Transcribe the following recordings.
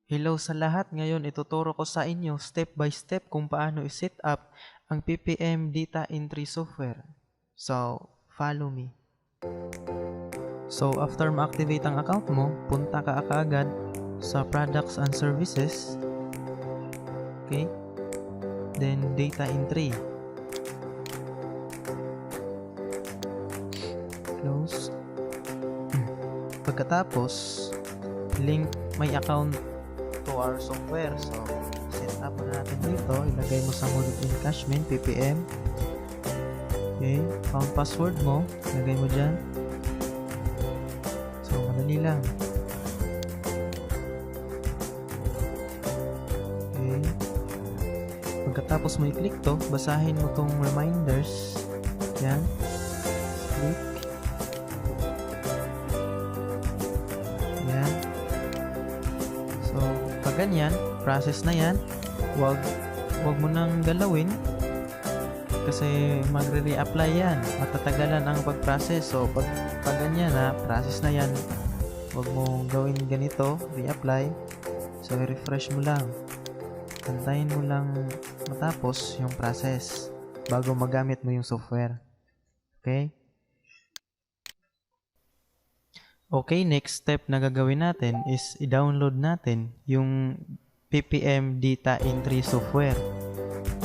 Hello sa lahat, ngayon ituturo ko sa inyo step by step kung paano i-set up ang PPM Data Entry software. So, follow me. So, after ma-activate ang account mo, punta ka agad sa Products and Services. Okay? Then, Data Entry. Close. Pagkatapos, link my account to our software. So, set up na natin dito. Ilagay mo sa mode of encashment, PPM. Okay. Account password mo. Ilagay mo dyan. So, madali lang. Okay. Pagkatapos mo i-click to, basahin mo tong reminders. Yan. Click. Yan. So, pag ganyan, process na yan. Wag mo nang galawin kasi magre-reapply yan. Matatagalan ang pag-process. So, pag ganyan na, process na yan. Wag mo gawin ganito, reapply. So, refresh mo lang. Antayin mo lang matapos yung process bago magamit mo yung software. Okay? Okay, next step na gagawin natin is i-download natin yung PPM Data Entry software.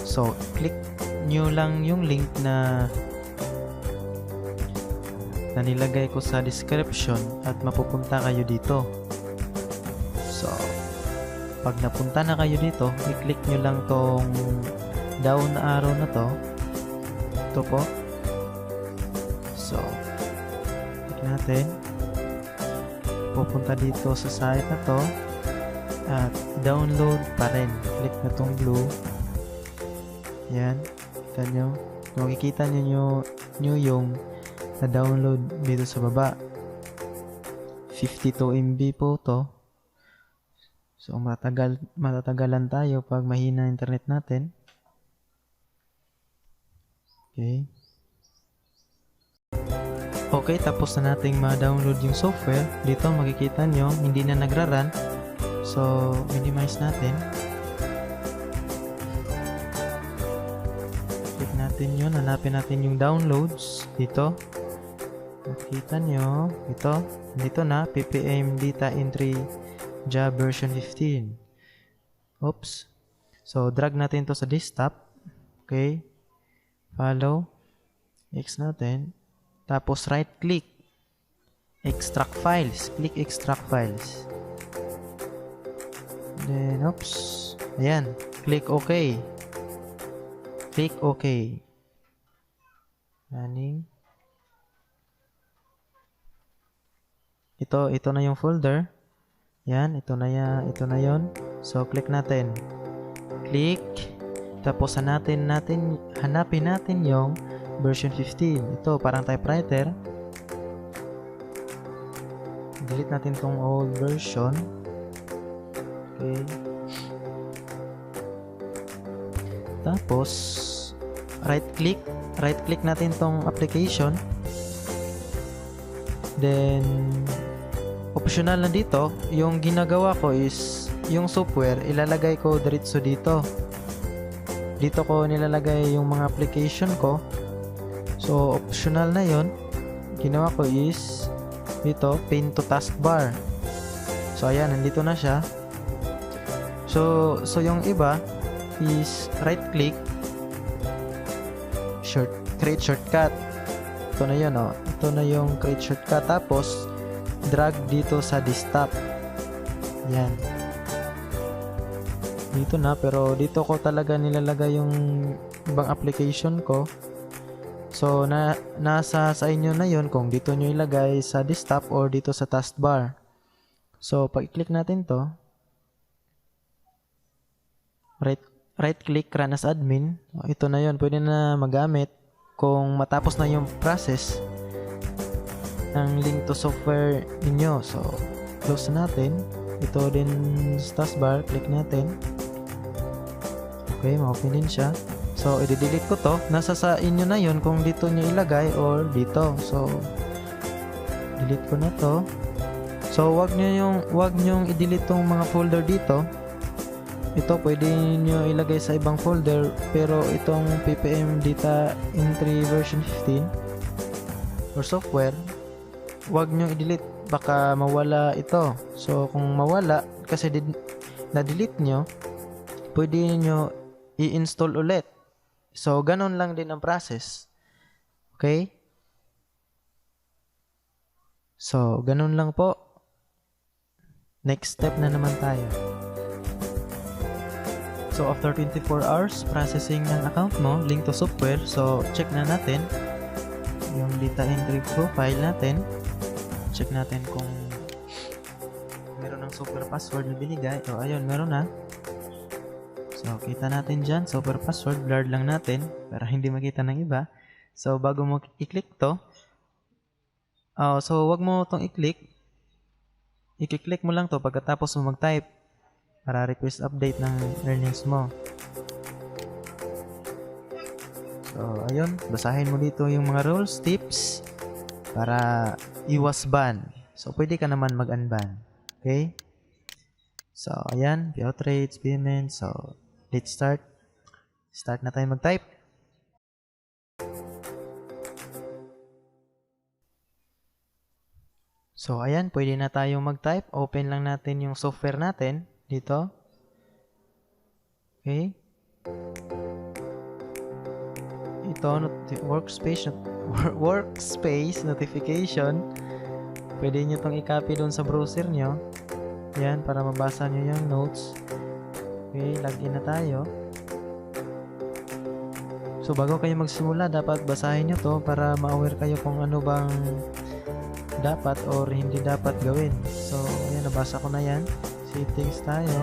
So, click nyo lang yung link na nilagay ko sa description at mapupunta kayo dito. So, pag napunta na kayo dito, i-click nyo lang tong down arrow na to. Ito po. So, click natin. Pupunta dito sa site na to at download pa rin. Click na tong blue. Yan. Kita nyo. Makikita nyo yung na-download dito sa baba. 52 MB po to. So, matatagalan tayo pag mahina internet natin. Okay. Okay, tapos na nating ma-download yung software. Dito makikita nyo, hindi na nagra-run. So, minimize natin. Click natin yun. Hanapin natin yung downloads. Dito. Makikita nyo. Ito. Dito na. PPM Data Entry Java version 15. Oops. So, drag natin to sa desktop. Okay. Follow. X natin. Tapos right click, extract files, click extract files. Then oops, ayan, click OK. Click OK. Running. Ito na yung folder. Yan, ito na yon. So click natin. Click. Tapos hanapin natin yung version 15. Ito, parang typewriter. Delete natin tong old version. Okay. Tapos, right click natin tong application. Then, optional na dito, yung ginagawa ko is, yung software, ilalagay ko diretso dito. Dito ko nilalagay yung mga application ko. So, optional na yon. Ginawa ko is dito, pin to taskbar. So, ayan, nandito na siya. So yung iba is right click, create shortcut. Ito na yun, oh. Ito na yung create shortcut. Tapos, drag dito sa desktop. Yan. Dito na, pero dito ko talaga nilalagay yung ibang application ko. So, nasa sa inyo na yun kung dito nyo ilagay sa desktop or dito sa taskbar. So, pag-click natin to, right click, run as admin. Ito na yun, pwede na magamit kung matapos na yung process ng link to software ninyo. So, close na natin. Ito din sa taskbar, click natin. Okay, ma-open din siya. So, i-delete ko to. Nasa sa inyo na yun kung dito nyo ilagay or dito. So, delete ko na to. So, wag nyo i-delete tong mga folder dito. Ito, pwede nyo ilagay sa ibang folder, pero itong ppm data entry version 15 or software, wag nyo i-delete, baka mawala ito. So, kung mawala, kasi na-delete nyo, pwede nyo i-install ulit. So, ganun lang din ang process. Okay? So, ganun lang po. Next step na naman tayo. So, after 24 hours, processing ng account mo, link to software. So, check na natin yung data entry profile natin. Check natin kung meron ng software password na binigay. O, ayun, meron na. So, kita natin dyan, software password, blurred lang natin para hindi makita ng iba. So, bago mo i-click to, so, wag mo itong i-click. I-click mo lang to pagkatapos mo mag-type para request update ng earnings mo. So, ayun, basahin mo dito yung mga rules, tips para iwas ban. So, pwede ka naman mag-unban. Okay? So, ayan, payout rates, payments. So, let's start. Start na tayo mag-type. So, ayan, pwede na tayong mag-type. Open lang natin yung software natin dito. Okay? Ito, workspace notification. Pwede nyo itong i-copy doon sa browser nyo. Yan, para mabasa nyo yung notes. Okay, login na tayo. So, bago kayo magsimula, dapat basahin nyo to para ma-aware kayo kung ano bang dapat or hindi dapat gawin. So, ayan, nabasa ko na yan. Settings tayo.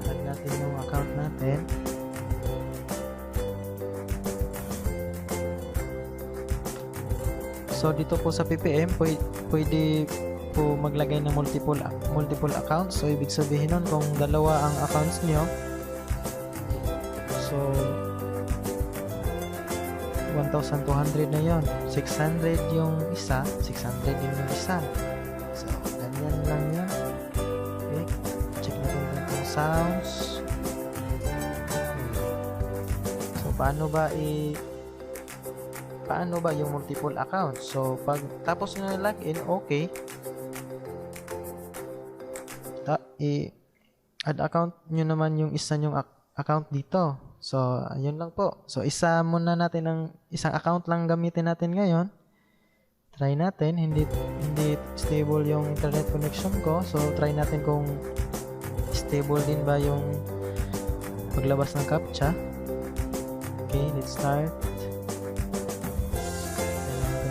Add natin yung account natin. So, dito po sa PPM, pwede po maglagay ng multiple accounts. So, ibig sabihin nun, kung dalawa ang accounts nyo, so 1,200 na yon, 600 yung isa, 600 din yung isa. So, ganyan lang yan. Okay, check natin yung sounds. Okay. So, paano ba yung multiple accounts? So, pag tapos nyo na login, okay. I-add account nyo naman yung isa nyong account dito. So, ayun lang po. So, isang account lang gamitin natin ngayon. Try natin. Hindi stable yung internet connection ko. So, try natin kung stable din ba yung paglabas ng CAPTCHA. Okay, let's start.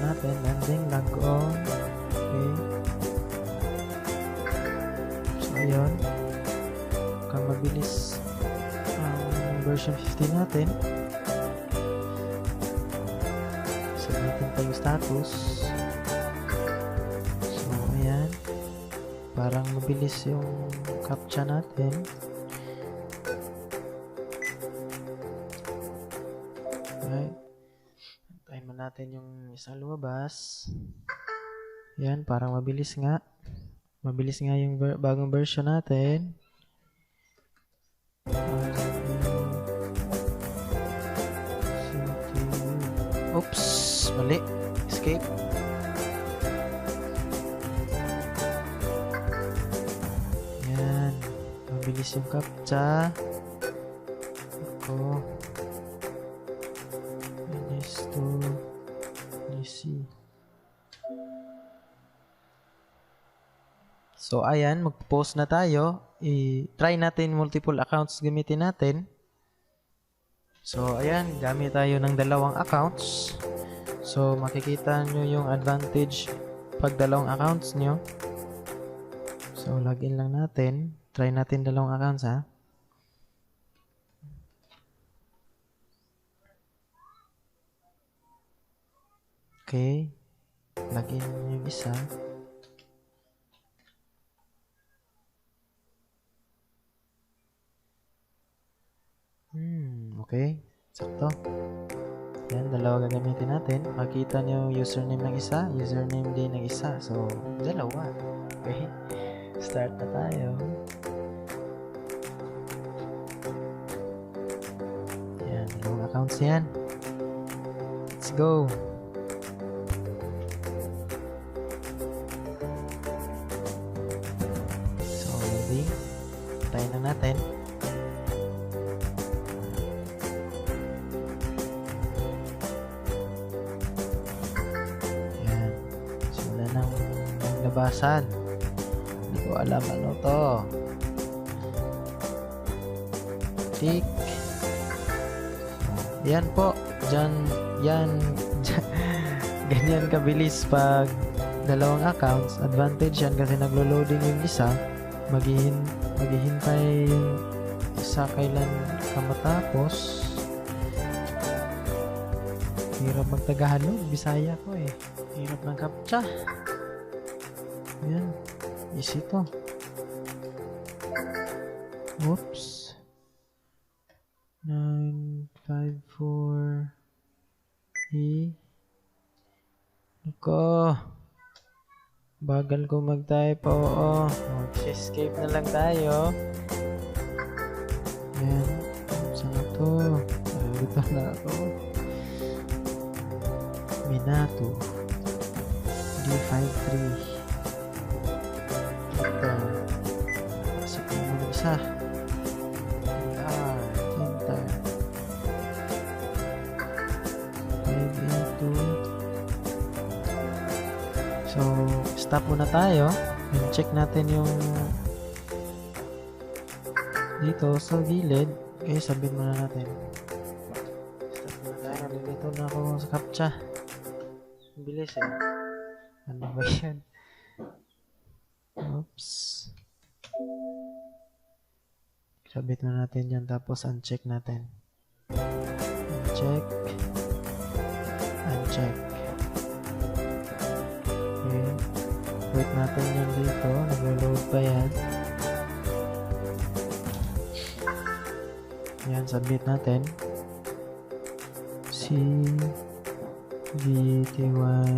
Natin, landing, log on. Okay. So, ayun. Mukhang mabilis ang version 15 natin. Submitin pa yung status. So, ayan. Parang mabilis yung CAPTCHA natin. Alright. Antayin mo natin yung isang lumabas. Yan, parang mabilis nga. Mabilis nga yung bagong version natin. Oops, mali. Escape. Yan. Mabilis yung CAPTCHA. Ako. So, ayan, mag-post na tayo. I-try natin multiple accounts gamitin natin. So, ayan, gamit tayo ng dalawang accounts. So, makikita nyo yung advantage pag dalawang accounts nyo. So, login lang natin. Try natin dalawang accounts, ha. Okay. Login yung isa. Okay. Sakto. Yan, dalawa gagamitin natin. Makita nyo username ng isa, username din ng isa. So, dalawa. Okay? Start na tayo. Yan, dalawang accounts yan. Let's go! So, loading. Tayo na natin. Labasan. Hindi ko alam ano to. Tick. Yan po. Yan. Ganyan kabilis pag dalawang accounts. Advantage yan kasi naglo-loading yung isa. Maghihintay yung isa kailan ka matapos. Hirap magtagahalog. Bisaya ko eh. Hirap ng captcha. Yan. Easy to. Oops. 954 E. Nako. Bagal ko mag-type. Oo. Mag-escape na lang tayo. Yan. Saan ito? Dito na ako. Minato. D53. Pasok mo muna isa. Enter. 5 So, stop muna tayo. Check natin yung dito sa gilid. Okay, sabit muna natin. Stop muna tayo. Nalilito na ako sa captcha. Bilis eh. Ano ba yan? Oops. Sabit na natin yan. Tapos uncheck natin. Uncheck. Uncheck. Okay. Wait natin yan dito. Nag-load pa yan. Yan. Submit natin. C V T Y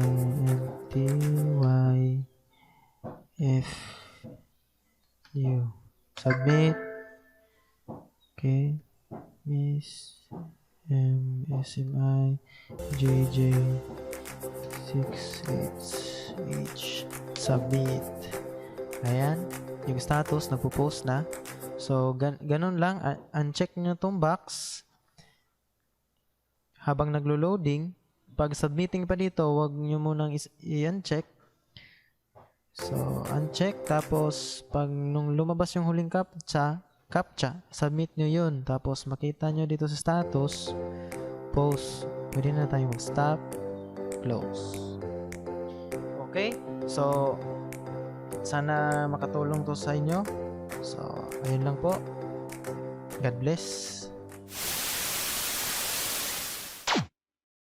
M T Y F U. Submit. Okay. Miss M S M I J J 6H. Submit. Ayan. Yung status nagpo-post na. So, ganun lang. Uncheck nyo tong box. Habang naglo-loading, pag submitting pa dito, wag nyo munang i-uncheck. So, uncheck. Tapos, pag nung lumabas yung huling captcha, submit nyo yun. Tapos, makita nyo dito sa status, post. Pwede na tayong mag-stop, close. Okay? So, sana makatulong to sa inyo. So, ayun lang po. God bless.